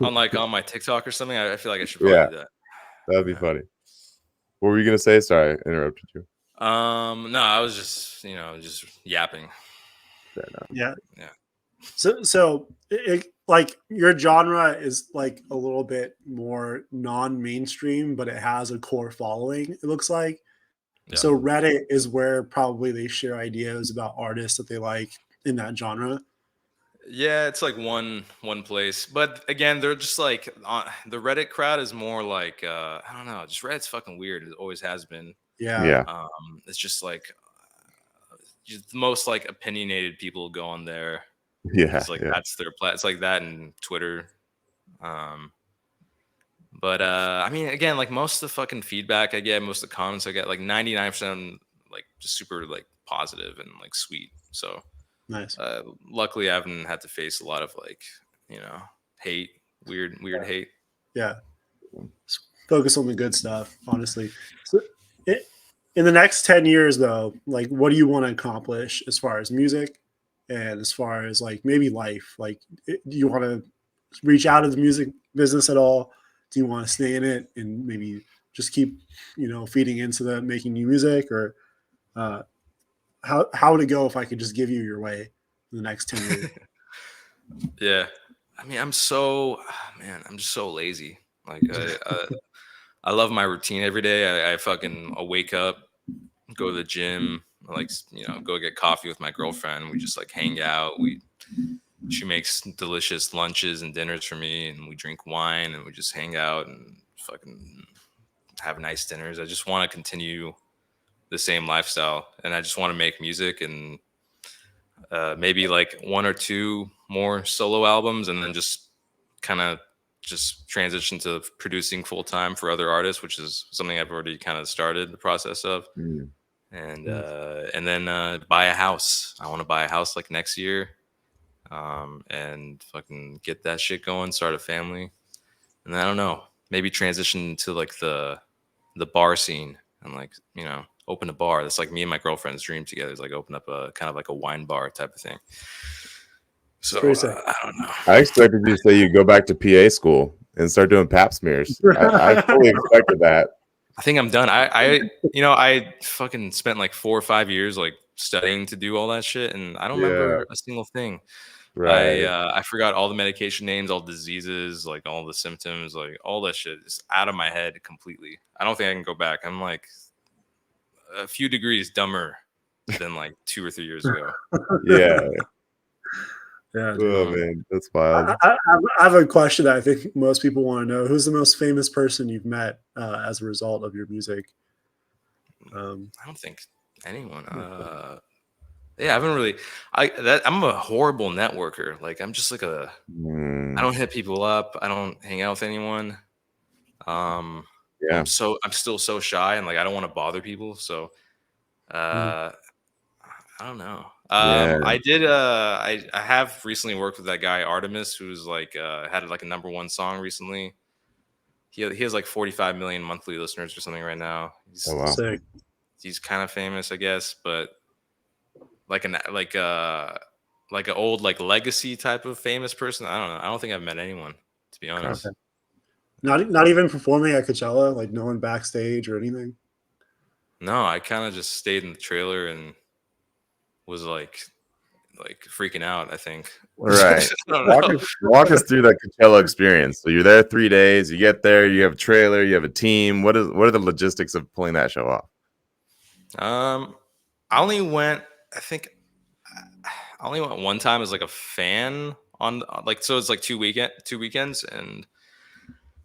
on my TikTok or something, I feel like I should probably do that. That'd be funny. What were you gonna say? Sorry, I interrupted you. No, I was just just yapping. Yeah. So like your genre is like a little bit more non-mainstream, but it has a core following, it looks like. Yeah. So Reddit is where probably they share ideas about artists that they like in that genre. Yeah, it's like one place, but again, they're just like the Reddit crowd is more like I don't know, just Reddit's fucking weird. It always has been. Yeah. It's just like just the most like opinionated people go on there. Yeah. It's like that's their It's like that and Twitter. But I mean, again, like most of the fucking feedback I get, most of the comments I get, like 99% like just super like positive and like sweet. So Nice. luckily, I haven't had to face a lot of like hate, weird hate. Yeah. Focus on the good stuff, honestly. So in the next 10 years, though, like what do you want to accomplish as far as music and as far as like maybe life? Like, do you want to reach out of the music business at all? Do you want to stay in it and maybe just keep, feeding into the making new music? Or how would it go if I could just give you your way in the next 10 years? Yeah. I mean, I'm just so lazy. Like, I love my routine every day. I fucking wake up, go to the gym, like, go get coffee with my girlfriend. We just like hang out. She makes delicious lunches and dinners for me, and we drink wine and we just hang out and fucking have nice dinners. I just want to continue the same lifestyle, and I just want to make music and maybe like one or two more solo albums, and then just kind of just transition to producing full time for other artists, which is something I've already kind of started the process of. And then buy a house. I want to buy a house like next year, and fucking get that shit going, start a family, and then, I don't know, maybe transition to like the bar scene and like open a bar. That's like me and my girlfriend's dream together, is like open up a kind of like a wine bar type of thing. So I don't know. I expected you to say you go back to PA school and start doing pap smears. I fully expected that. I think I'm done. I fucking spent like 4 or 5 years like studying to do all that shit, and I don't remember a single thing. Right. I forgot all the medication names, all the diseases, like all the symptoms, like all that shit is out of my head completely. I don't think I can go back. I'm like a few degrees dumber than like 2 or 3 years ago. Yeah. Yeah. Oh man, that's wild. I have a question that I think most people want to know. Who's the most famous person you've met as a result of your music? I don't think anyone. Yeah, I haven't really. I'm a horrible networker. Like, I'm just like I don't hit people up. I don't hang out with anyone. Yeah. I'm still so shy, and like I don't want to bother people. So, I don't know. I did. I have recently worked with that guy Artemis, who's like had like a #1 song recently. He has like 45 million monthly listeners or something right now. He's kind of famous, I guess, but like an old like legacy type of famous person. I don't know. I don't think I've met anyone, to be honest. Okay. Not even performing at Coachella, like no one backstage or anything. No, I kind of just stayed in the trailer and was like freaking out, I think. Right. Walk us through that Coachella experience. So you're there 3 days, you get there, you have a trailer, you have a team. What are the logistics of pulling that show off? I only went one time as like a fan on like, so it's like 2 weekends, and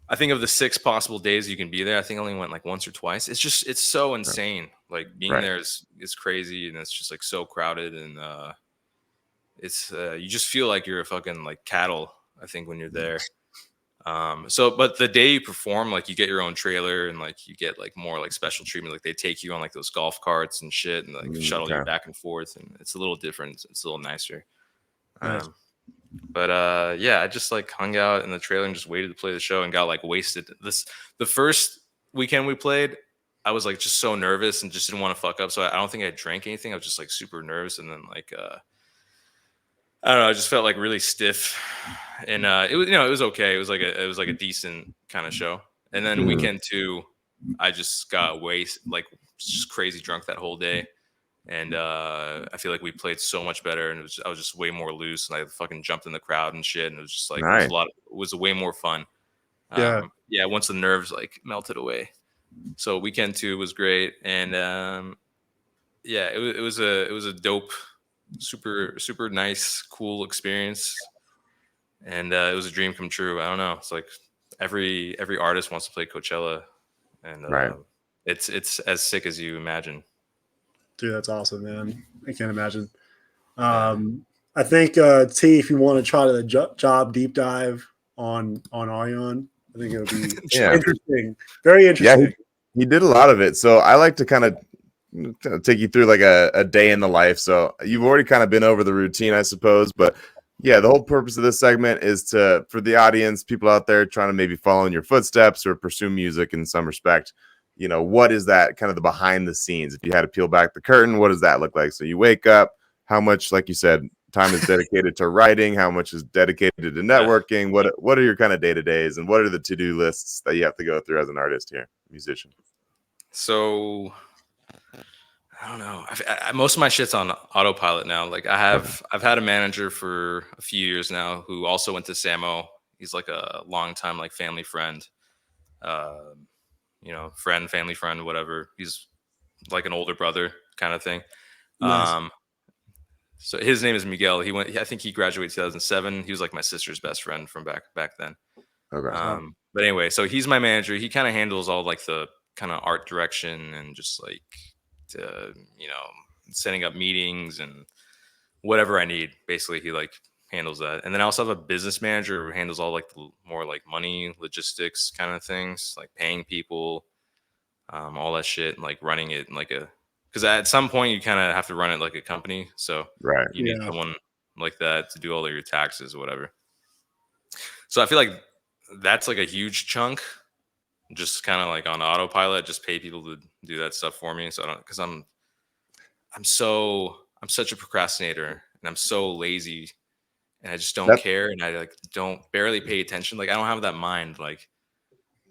I think of the 6 possible days you can be there, I think I only went like once or twice. It's so insane. Like being there is crazy, and it's just like so crowded, and it's you just feel like you're a fucking like cattle, I think, when you're there. But the day you perform, like you get your own trailer, and like you get like more like special treatment. Like they take you on like those golf carts and shit, and like shuttle you back and forth, and it's a little different. It's a little nicer. Nice. But yeah, I just like hung out in the trailer and just waited to play the show and got like wasted. The first weekend we played, I was like just so nervous and just didn't want to fuck up. So I don't think I drank anything. I was just like super nervous, and then like I don't know, I just felt like really stiff, and it was okay. It was like a decent kind of show. And then weekend 2, I just got just crazy drunk that whole day, And I feel like we played so much better, and I was just way more loose, and I fucking jumped in the crowd and shit, and it was just like Nice. it was way more fun. Yeah. Yeah, once the nerves like melted away. So weekend 2 was great, and yeah, it was a dope, super nice, cool experience, and it was a dream come true. I don't know, it's like every artist wants to play Coachella, and Right. it's as sick as you imagine. Dude, that's awesome, man. I can't imagine. Yeah. I think T, if you want to try the job deep dive on Aryan, I think it would be interesting, very interesting. Yeah, he did a lot of it. So I like to kind of take you through like a day in the life. So you've already kind of been over the routine, I suppose, but yeah, the whole purpose of this segment is for the audience, people out there trying to maybe follow in your footsteps or pursue music in some respect. You know, what is that kind of the behind the scenes? If you had to peel back the curtain, what does that look like? So you wake up, how much, like you said, time is dedicated to writing, how much is dedicated to networking, what are your kind of day-to-days, and what are the to-do lists that you have to go through as an artist here, musician? So I don't know. Most of my shit's on autopilot now. Like I've had a manager for a few years now who also went to SAMO. He's like a long time like family friend, family friend, whatever. He's like an older brother kind of thing. Nice. So his name is Miguel. I think he graduated 2007. He was like my sister's best friend from back then. Okay. But anyway, so he's my manager. He kind of handles all like the kind of art direction and just like setting up meetings and whatever I need. Basically, he like handles that. And then I also have a business manager who handles all like the more like money, logistics kind of things, like paying people, all that shit, and like running it in like because at some point you kind of have to run it like a company. So you need someone like that to do all of your taxes or whatever. So I feel like that's like a huge chunk, just kind of like on autopilot, just pay people to do that stuff for me. So because I'm such a procrastinator and I'm so lazy and I just don't care. And I like don't barely pay attention. Like I don't have that mind. Like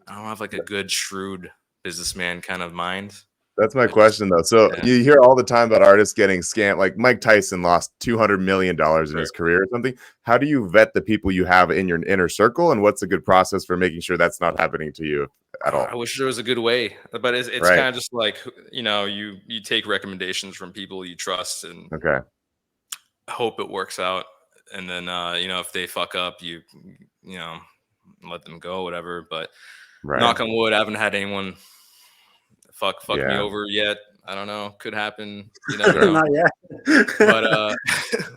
I don't have like a good, shrewd businessman kind of mind. That's my question, though. So you hear all the time about artists getting scammed. Like Mike Tyson lost $200 million in his career or something. How do you vet the people you have in your inner circle, and what's a good process for making sure that's not happening to you at all? I wish there was a good way, but it's kind of just like you take recommendations from people you trust and hope it works out, and then if they fuck up, you let them go, whatever. But knock on wood, I haven't had anyone fuck me over yet. I don't know. Could happen. You never know. Not yet. But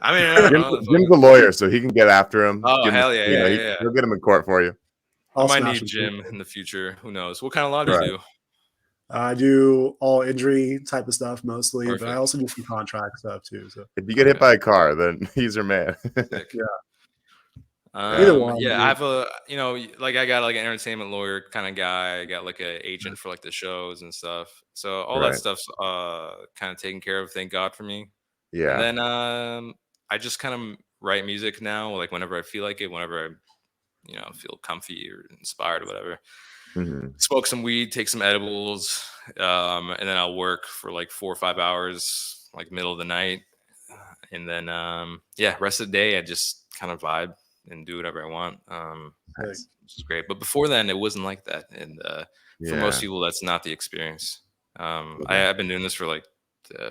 I mean, I don't know. Jim's a lawyer, so he can get after him. Oh, hell yeah. He'll get him in court for you. I might need Jim in the future. Who knows? What kind of law do you do? I do all injury type of stuff mostly, but I also do some contract stuff too. So if you get hit by a car, then he's your man. Either one. I have I got like an entertainment lawyer kind of guy. I got like an agent for like the shows and stuff. So all that stuff's kind of taken care of. Thank God for me. Yeah. And then I just kind of write music now, like whenever I feel like it, whenever I feel comfy or inspired or whatever. Smoke some weed, take some edibles, and then I'll work for like 4 or 5 hours, like middle of the night, and then rest of the day I just kind of vibe and do whatever I want, which is great. But before then, it wasn't like that, and for most people, that's not the experience. I've been doing this for like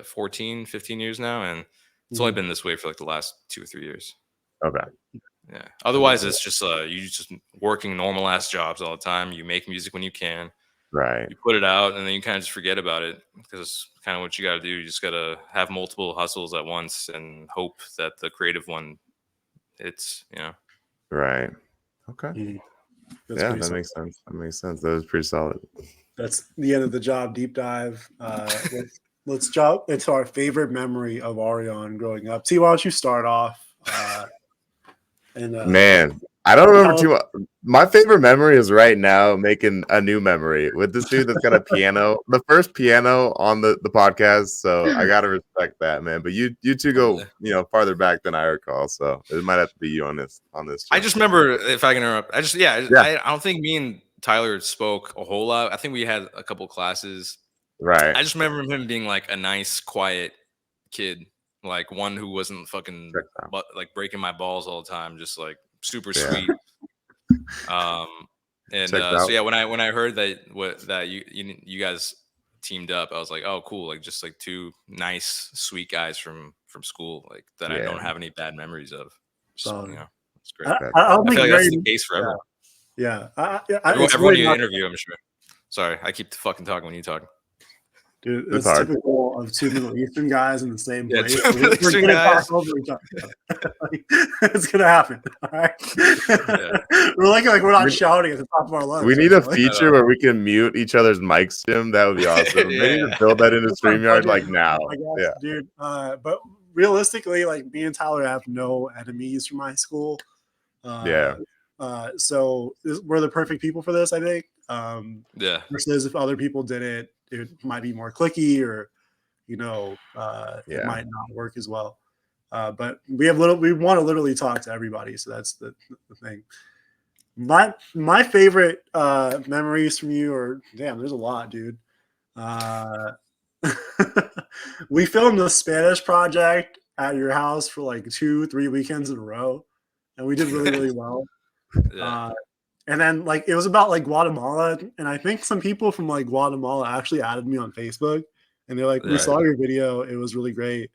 14, 15 years now, and it's only been this way for like the last 2 or 3 years. Okay. Yeah. Otherwise, it's just you just working normal ass jobs all the time. You make music when you can. Right. You put it out, and then you kind of just forget about it because it's kind of what you got to do. You just got to have multiple hustles at once and hope that the creative one hits. Right. Okay. That makes sense. That makes sense. That was pretty solid. That's the end of the job deep dive. Let's jump into our favorite memory of Aryan growing up. T, why don't you start off? Man, I don't remember too much. My favorite memory is right now making a new memory with this dude that's got a piano, the first piano on the podcast. So I gotta respect that, man. But you two go farther back than I recall, so it might have to be you on this. I just remember, if I can interrupt, I don't think me and Tyler spoke a whole lot. I think we had a couple classes. Right. I just remember him being like a nice, quiet kid, like one who wasn't fucking like breaking my balls all the time, just like super sweet. And so yeah, when I heard that you guys teamed up, I was like, oh cool, like just like two nice sweet guys from school, like that I don't have any bad memories of. So you know, it's great. I feel like that's the case for everyone. Yeah, everyone you interview, I'm sure. Sorry, I keep fucking talking when you talk. Dude, it's typical of two Middle Eastern guys in the same place. We're gonna talk over each other. It's gonna happen. All right. Yeah. we're not shouting at the top of our lungs. We need a feature where we can mute each other's mics, Jim. That would be awesome. They need to build that into StreamYard like now. Guess, dude. But realistically, like me and Tyler have no enemies from high school. So we're the perfect people for this, I think. Versus if other people did it might be more clicky, or it might not work as well. But we want to literally talk to everybody, so that's the thing. My favorite memories from you are, damn, there's a lot, dude. We filmed the Spanish project at your house for like 2-3 weekends in a row, and we did really well. And then like it was about like Guatemala, and I think some people from like Guatemala actually added me on Facebook, and they're like, we saw your video, it was really great.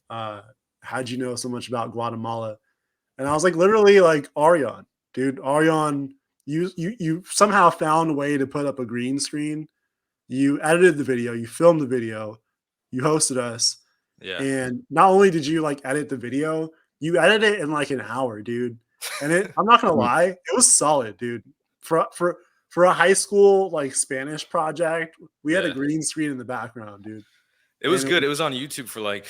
How'd you know so much about Guatemala? And I was like, literally, like, Aryan, dude, Aryan, you somehow found a way to put up a green screen. You edited the video, you filmed the video, you hosted us. And not only did you like edit the video, you edited it in like an hour, dude. And I'm not gonna lie, it was solid, dude. For a high school like Spanish project, we had a green screen in the background, dude. It was good. It was on YouTube for like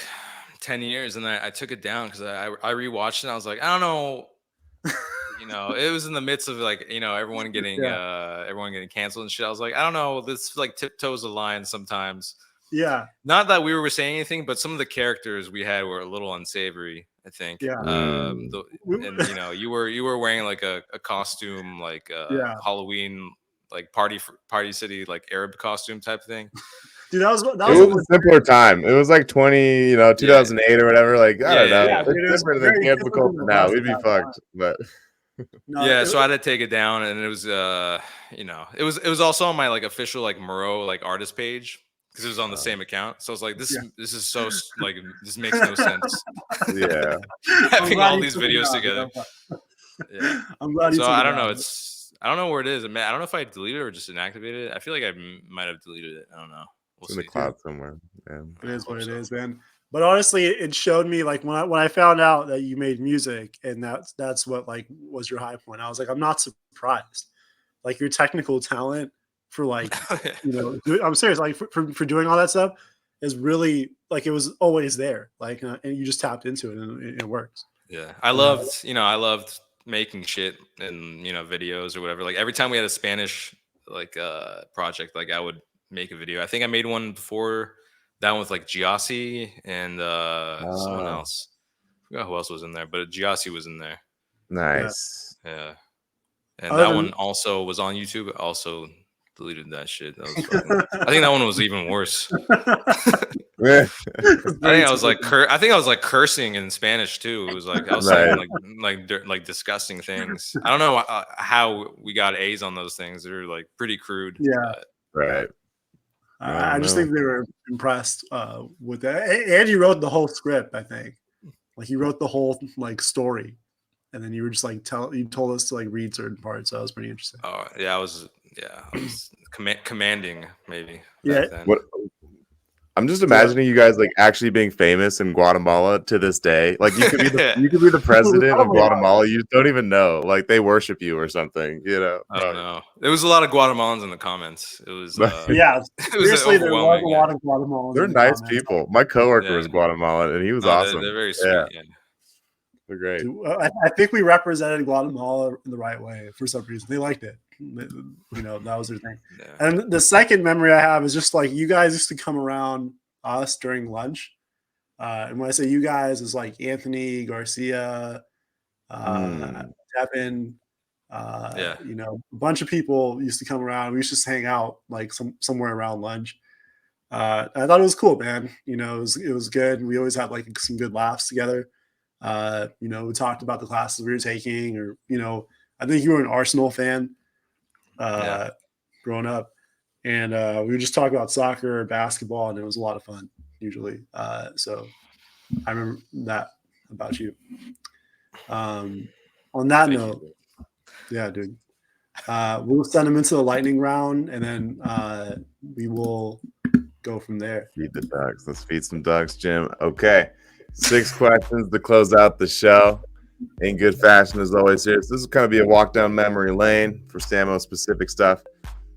10 years, and I took it down because I rewatched it. And I was like, I don't know, it was in the midst of like everyone getting canceled and shit. I was like, I don't know, this like tiptoes the line sometimes. Yeah. Not that we were saying anything, but some of the characters we had were a little unsavory, I think. Yeah. And you were wearing like a costume, like Halloween, like party city, like Arab costume type thing. Dude, that was a simpler time. It was like 2008 or whatever. Like, I don't know. Yeah, it's different than cancel culture now. We'd be fucked. But so I had to take it down, and it was it was also on my like official like Moreau like artist page, because it was on the same account. So I was like, this is so like, this makes no sense. Yeah. Having all these videos together. Yeah. I'm glad. So I don't know. I don't know where it is. I don't know if I deleted it or just inactivated it. I feel like I might have deleted it. I don't know. It's in the cloud somewhere. Yeah. It is what it is, man. But honestly, it showed me like when I found out that you made music, and that's what like was your high point. I was like, I'm not surprised. Like your technical talent for like, I'm serious, like for doing all that stuff is really like, it was always there. Like, and you just tapped into it, and it works. Yeah. I loved making shit and, videos or whatever. Like every time we had a Spanish like project, like I would make a video. I think I made one before that one with like Giassi and someone else. I forgot who else was in there, but Giassi was in there. Nice. Yeah. And that one also was on YouTube. I also deleted that shit. That was fucking, I think that one was even worse. I think I was like cursing in Spanish too. It was like I was saying like disgusting things. I don't know how we got A's on those things. They're like pretty crude. Yeah. Right. I just think they were impressed with that. And you wrote the whole script, I think. Like you wrote the whole like story, and then you were just like you told us to like read certain parts. So that was pretty interesting. Oh yeah, I was commanding maybe. Yeah. I'm just imagining you guys like actually being famous in Guatemala to this day. Like you could be the president of Guatemala. You just don't even know. Like they worship you or something. I don't know. There was a lot of Guatemalans in the comments. It was seriously, there was a lot of Guatemalans. They're nice people. My coworker was Guatemalan, and he was awesome. They're very sweet. Yeah. They're great. I think we represented Guatemala in the right way for some reason. They liked it. That was their thing. Yeah. And the second memory I have is just like you guys used to come around us during lunch. And when I say you guys, it's like Anthony, Garcia, Devin, a bunch of people used to come around. We used to just hang out like somewhere around lunch. I thought it was cool, man. You know, it was good. We always had like some good laughs together. You know, we talked about the classes we were taking, or you know, I think you were an Arsenal fan growing up, and we would just talk about soccer or basketball, and it was a lot of fun usually. So I remember that about you. On that note, yeah, dude. We'll send them into the lightning round, and then we will go from there. Feed the ducks. Let's feed some ducks, Jim. Okay. 6 questions to close out the show. In good fashion, as always, here. So this is kind of be a walk down memory lane for Samo specific stuff.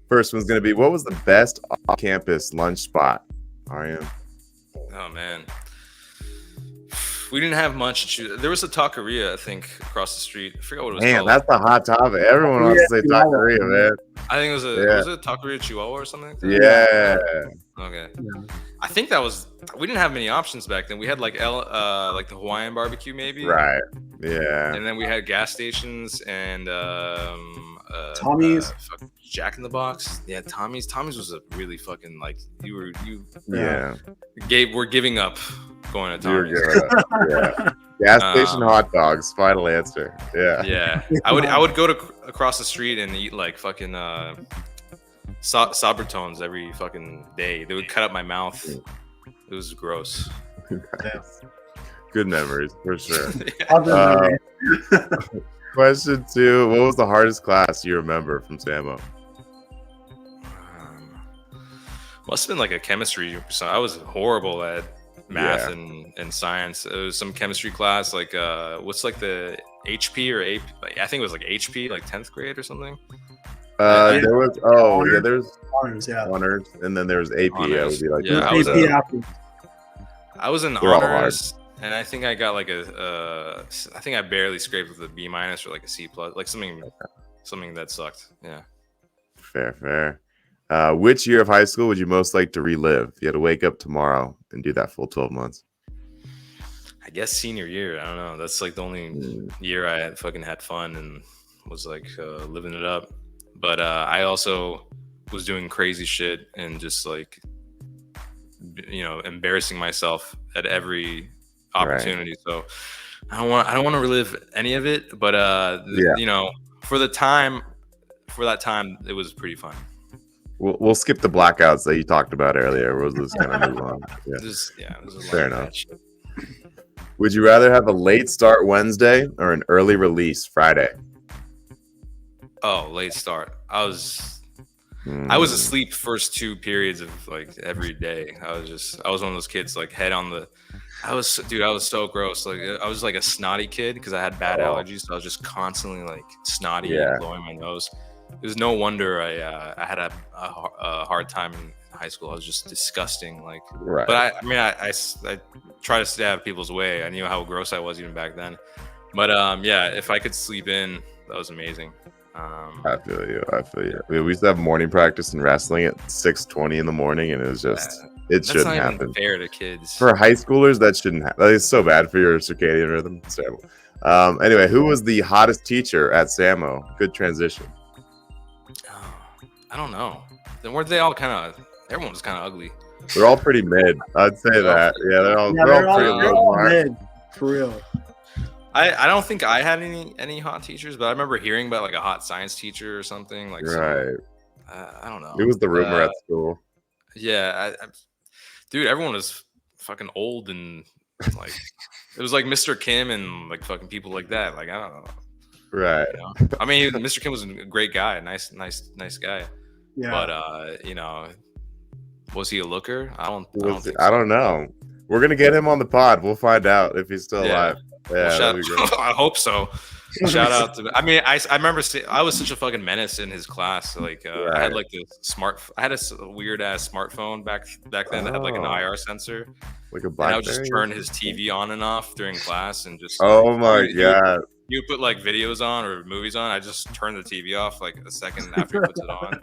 First one's going to be, what was the best off-campus lunch spot? Aryan. Oh, man. We didn't have much to choose. There was a taqueria, I think, across the street. I forgot what it was called. Man, that's the hot topic. Everyone wants to say taqueria, man. I think it was was it taqueria Chihuahua or something like that? Yeah. Okay. I think that was, we didn't have many options back then. We had like the Hawaiian barbecue maybe. Right. Yeah. And then we had gas stations and Tommy's. Jack in the Box. Yeah, Tommy's. Tommy's was a really fucking like we're giving up going to Tommy's. Yeah. Gas station hot dogs. Final answer. Yeah. Yeah. I would go across the street and eat like fucking Sabritones every fucking day. They would cut up my mouth. It was gross. Nice. Good memories for sure. Yeah. Question 2: what was the hardest class you remember from Samo? Must have been like a chemistry. So I was horrible at math and science. It was some chemistry class, like what's like the HP or AP? I think it was like HP, like 10th grade or something. There was there's honors, honors, and then there was AP. Honors. It would be like I was in honors, and I think I got like I think I barely scraped with a B- or like a C+, like something that sucked. Yeah. Fair. Which year of high school would you most like to relive? If you had to wake up tomorrow and do that full 12 months. I guess senior year. I don't know. That's like the only year I had fun and was like living it up. But I also was doing crazy shit and just like, you know, embarrassing myself at every opportunity. Right. So I don't want to relive any of it. But you know, for that time, it was pretty fun. We'll skip the blackouts that you talked about earlier. We'll just kind of move on. Fair enough. Would you rather have a late start Wednesday or an early release Friday? Oh, late start. I was asleep first 2 periods of like every day. I was one of those kids like head on the. I was so gross. Like I was like a snotty kid because I had bad allergies. So I was just constantly like snotty and blowing my nose. It was no wonder I had a hard time in high school. I was just disgusting. Like, but I try to stay out of people's way. I knew how gross I was even back then. But if I could sleep in, that was amazing. I feel you. We used to have morning practice in wrestling at 6:20 in the morning, and it was just it shouldn't happen. Even fair to kids. For high schoolers, that shouldn't happen. That is so bad for your circadian rhythm. It's terrible. Anyway, who was the hottest teacher at Samo? Good transition. I don't know. Then weren't they all everyone was kind of ugly. They're all pretty mid. I'd say that. Yeah, they're all pretty mid. For real. I don't think I had any hot teachers, but I remember hearing about like a hot science teacher or something. Like I don't know. It was the rumor at school. Yeah, dude, everyone was fucking old and like it was like Mr. Kim and like fucking people like that. Like I don't know. Right. You know? I mean, Mr. Kim was a great guy, nice guy. Yeah. But you know, was he a looker? I don't think so. I don't know. We're gonna get him on the pod. We'll find out if he's still alive. Yeah, well, I hope so. Shout out to. I mean, I remember I was such a fucking menace in his class. Like I had like this I had a weird ass smartphone back then that had like an IR sensor. Like a BlackBerry. And I would just turn his TV on and off during class and just. Oh my god. You put like videos on or movies on. I just turned the TV off like a second after he puts it on,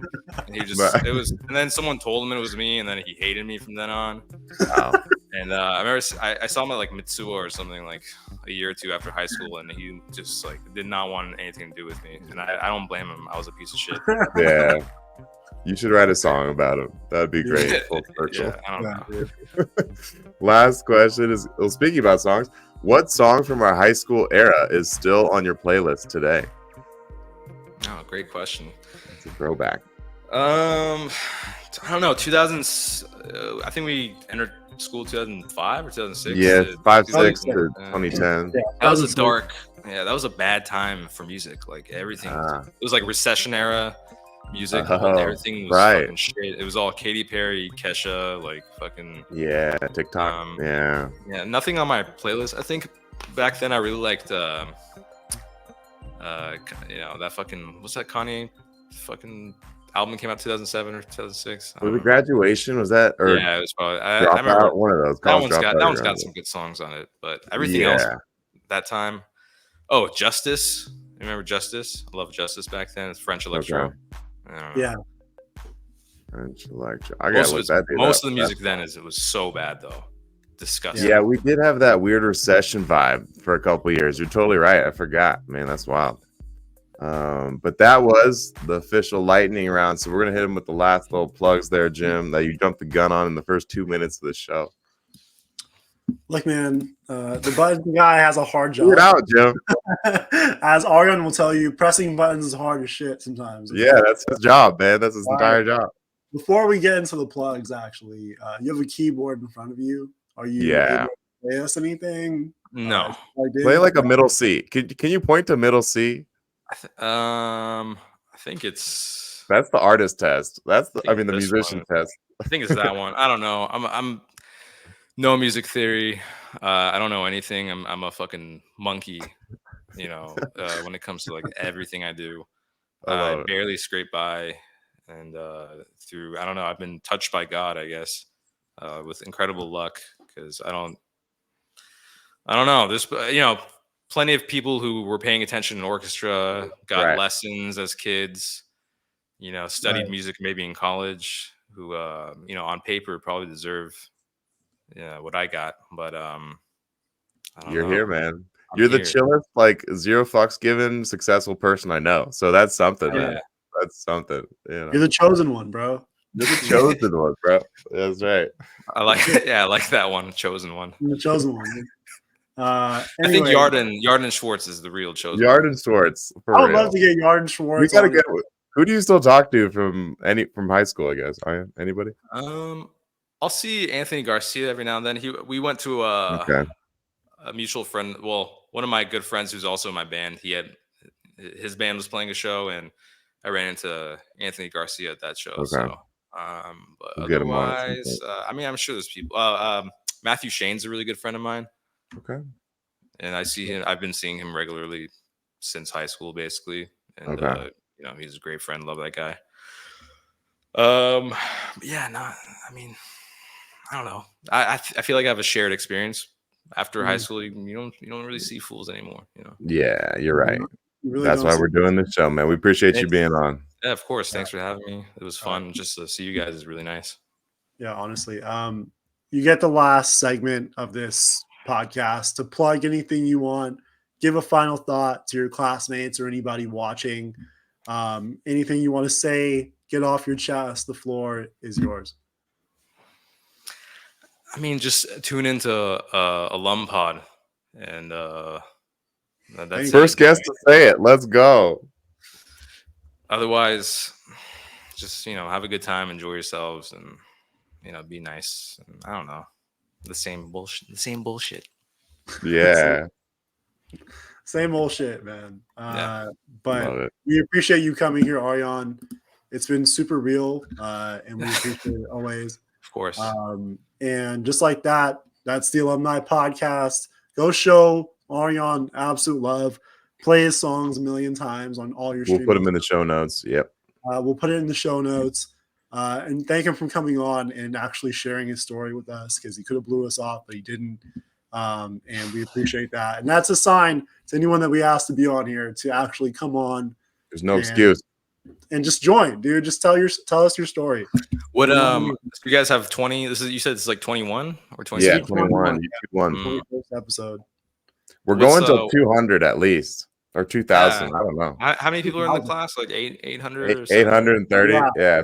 and he just it was. And then someone told him it was me, and then he hated me from then on. Wow. And I remember I saw him at like Mitsuo or something like a year or two after high school, and he just like did not want anything to do with me, and I don't blame him. I was a piece of shit. Yeah. You should write a song about him. That'd be great. Full circle. Yeah, I don't know. Last question is, well, speaking about songs, what song from our high school era is still on your playlist today? Oh, great question. It's a throwback. I don't know. 2000s. I think we entered school 2005 or 2006. Yeah, 5, 6 to 2010. 2010. That was a dark. Yeah, that was a bad time for music. Like everything. It was like recession era music. Everything was fucking shit. It was all Katy Perry, Kesha, like fucking. Yeah, TikTok. Yeah. Nothing on my playlist. I think back then I really liked. That fucking. What's that Kanye? Fucking album came out 2007 or 2006. Was it Graduation? Was that? Or yeah, it was probably. I remember one of those. That one's got some good songs on it, but everything else that time. Oh, Justice. Remember Justice? I love Justice back then. It's French Electro. Okay. I don't know. Yeah. French Electro. I gotta look that. Most of the music then it was so bad though. Disgusting. Yeah, we did have that weird recession vibe for a couple of years. You're totally right. I forgot. Man, that's wild. But that was the official lightning round. So we're gonna hit him with the last little plugs there, Jim, that you jumped the gun on in the first 2 minutes of the show. Look, man, the button guy has a hard job. Get out, Jim. As Aryan will tell you, pressing buttons is hard as shit sometimes. Yeah, that's his job, man. That's his entire job. Before we get into the plugs, actually, you have a keyboard in front of you. Are you able to play us anything? No. Play like a middle C. Can you point to middle C? I think it's. That's the artist test. That's the musician test. I think it's that one. I don't know. I'm no music theory. I don't know anything. I'm a fucking monkey. When it comes to like everything I do, I barely scrape by, and through I don't know. I've been touched by God, I guess, with incredible luck because I don't know. There's plenty of people who were paying attention in orchestra, got lessons as kids, studied music maybe in college, who on paper probably deserve what I got, but you're here, man. You're the chillest, like zero fucks given, successful person I know. So that's something, man. That's something. You're the chosen one, bro. You're the chosen one, bro. That's right. I like it. Yeah, I like that one, chosen one. You're the chosen one. Anyway. I think Yarden Schwartz is the real chosen. Yarden Schwartz. I would love to get Yarden Schwartz. We gotta get. Who do you still talk to from high school? I guess. Anybody? I'll see Anthony Garcia every now and then. We went to a mutual friend. Well, one of my good friends who's also in my band. His band was playing a show, and I ran into Anthony Garcia at that show. Okay. So, but otherwise, I'm sure there's people. Matthew Shane's a really good friend of mine. Okay. And I see him. I've been seeing him regularly since high school, basically. And he's a great friend. Love that guy. I don't know. I feel like I have a shared experience. After high school, you don't really see fools anymore. Yeah, you're right. That's why we're doing this show, man. We appreciate you being on. Yeah, of course. Thanks for having me. It was fun. Just to see you guys is really nice. Yeah, honestly. You get the last segment of this podcast to plug anything you want. Give a final thought to your classmates or anybody watching. Anything you want to say, get off your chest. The floor is yours. Just tune into Alum Pod, and that's first guest to say it. Let's go. Otherwise, just have a good time, enjoy yourselves, and be nice. And I don't know, the same bullshit. Yeah. Same old shit, man. But we appreciate you coming here, Aryan. It's been super real, and we appreciate it always. Of course. And just like that, that's the Alumni Podcast. Go show Aryan absolute love. Play his songs a million times on all your streams. We'll put them in the show notes. Yep. We'll put it in the show notes. And thank him for coming on and actually sharing his story with us, because he could have blew us off, but he didn't. And we appreciate that. And that's a sign to anyone that we asked to be on here to actually come on. There's no excuse. And just join, dude. Just tell us your story. What so you guys have 20? You said it's like 21 or 20? Yeah, 21. 21st episode. We're going to 200 at least. or 2,000. I don't know. How many people are in the 2,000. class? Like 800 or 830. Yeah.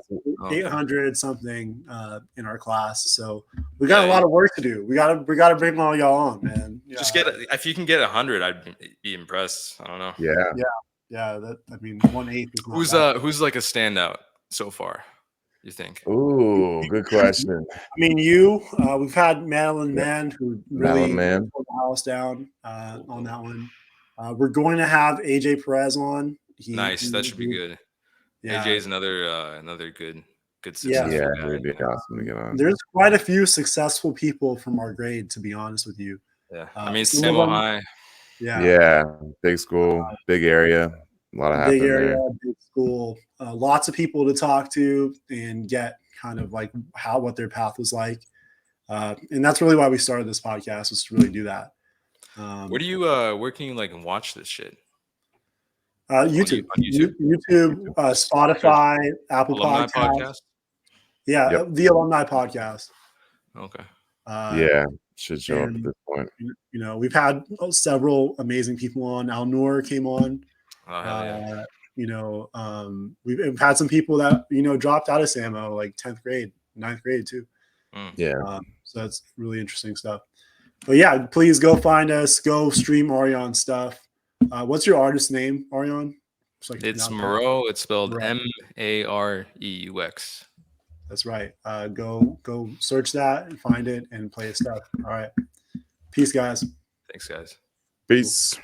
800 something in our class. So we got a lot of work to do. We gotta bring all y'all on, man. Yeah. Just if you can get 100, I'd be impressed. I don't know. Yeah. That, I mean, 1/8 is not who's like a standout so far, you think? Ooh, good question. I mean, we've had Madeline Mann, who really put the house down on that one. We're going to have AJ Perez on. Nice. That should be good. Yeah. AJ is another good successful Yeah, guy. it'd be awesome to get on. There's quite a few successful people from our grade, to be honest with you. Yeah. I mean, Samo High. Yeah. Big school, big area, a lot of big happening area, there. big school, lots of people to talk to and get kind of like what their path was like. And that's really why we started this podcast, was to really do that. Where can you like watch this shit? YouTube, on YouTube? Spotify, Apple Podcast. Yeah, the Alumni Podcast. Okay. Should show up at this point. You know, we've had several amazing people on. Al Noor came on. You know, we've had some people that, you know, dropped out of SAMO like 10th grade, 9th grade too. So that's really interesting stuff. But yeah, please go find us. Go stream Aryan stuff. What's your artist name, Aryan? It's Moreau. It's spelled Mareux. That's right. Go search that and find it and play his stuff. All right. Peace, guys. Thanks, guys. Peace.